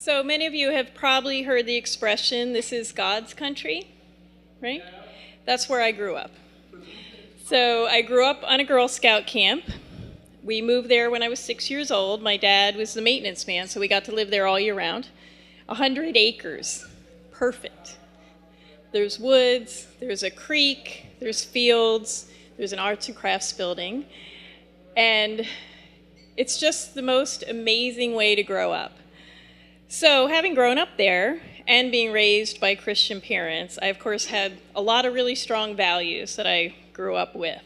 So many of you have probably heard the expression, this is God's country, right? That's where I grew up. So I grew up on a Girl Scout camp. We moved there when I was 6 years old. My dad was the maintenance man, so we got to live there all year round. 100 acres, perfect. There's woods, there's a creek, there's fields, there's an arts and crafts building. And it's just the most amazing way to grow up. So having grown up there and being raised by Christian parents, I of course had a lot of really strong values that I grew up with.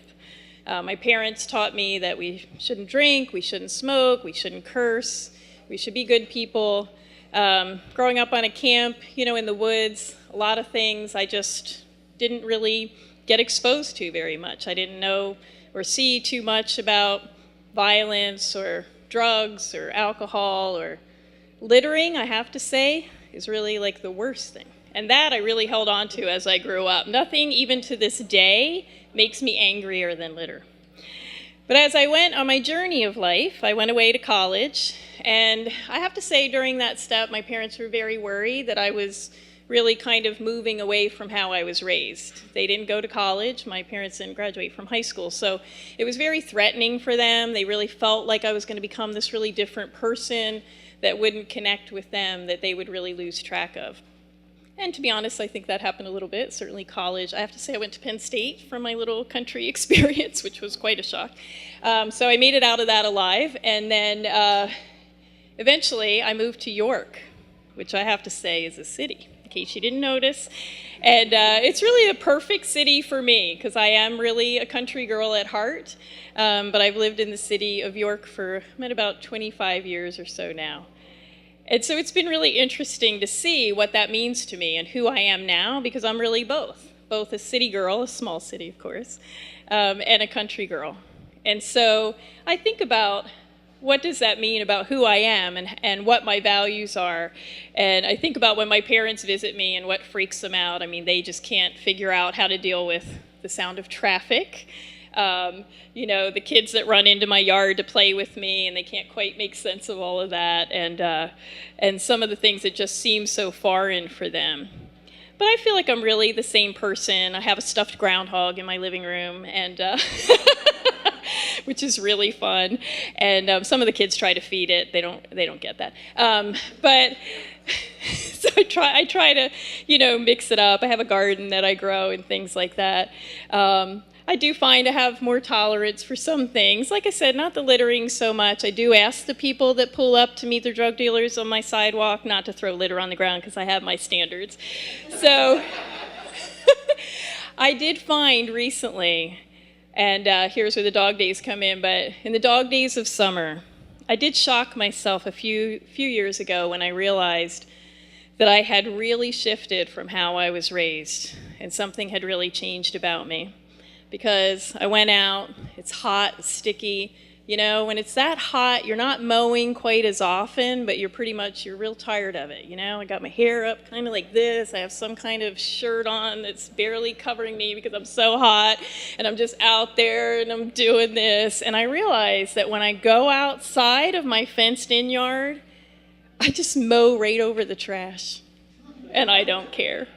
My parents taught me that we shouldn't drink, we shouldn't smoke, we shouldn't curse, we should be good people. Growing up on a camp, in the woods, a lot of things I just didn't really get exposed to very much. I didn't know or see too much about violence or drugs or alcohol or littering, I have to say, is really like the worst thing. And that I really held on to as I grew up. Nothing, even to this day, makes me angrier than litter. But as I went on my journey of life, I went away to college. And I have to say, during that step, my parents were very worried that I was really kind of moving away from how I was raised. They didn't go to college. My parents didn't graduate from high school. So it was very threatening for them. They really felt like I was going to become this really different person that wouldn't connect with them, that they would really lose track of. And to be honest, I think that happened a little bit. Certainly college. I have to say I went to Penn State for my little country experience, which was quite a shock. So I made it out of that alive. And then eventually I moved to York, which I have to say is a city, in case you didn't notice. And it's really a perfect city for me, because I am really a country girl at heart. But I've lived in the city of York for about 25 years or so now. And so it's been really interesting to see what that means to me and who I am now, because I'm really both a city girl, a small city of course, and a country girl. And so I think about what does that mean about who I am and what my values are. And I think about when my parents visit me and what freaks them out. I mean, they just can't figure out how to deal with the sound of traffic. The kids that run into my yard to play with me, and they can't quite make sense of all of that, and some of the things that just seem so foreign for them. But I feel like I'm really the same person. I have a stuffed groundhog in my living room, and which is really fun. And some of the kids try to feed it. They don't get that. But so I try to mix it up. I have a garden that I grow and things like that. I do find I have more tolerance for some things. Like I said, not the littering so much. I do ask the people that pull up to meet their drug dealers on my sidewalk not to throw litter on the ground, because I have my standards. So I did find recently, and here's where the dog days come in, but in the dog days of summer, I did shock myself a few years ago when I realized that I had really shifted from how I was raised, and something had really changed about me. Because I went out, it's hot, it's sticky. When it's that hot, you're not mowing quite as often, but you're real tired of it. I got my hair up kind of like this. I have some kind of shirt on that's barely covering me because I'm so hot, and I'm just out there and I'm doing this. And I realized that when I go outside of my fenced-in yard, I just mow right over the trash, and I don't care.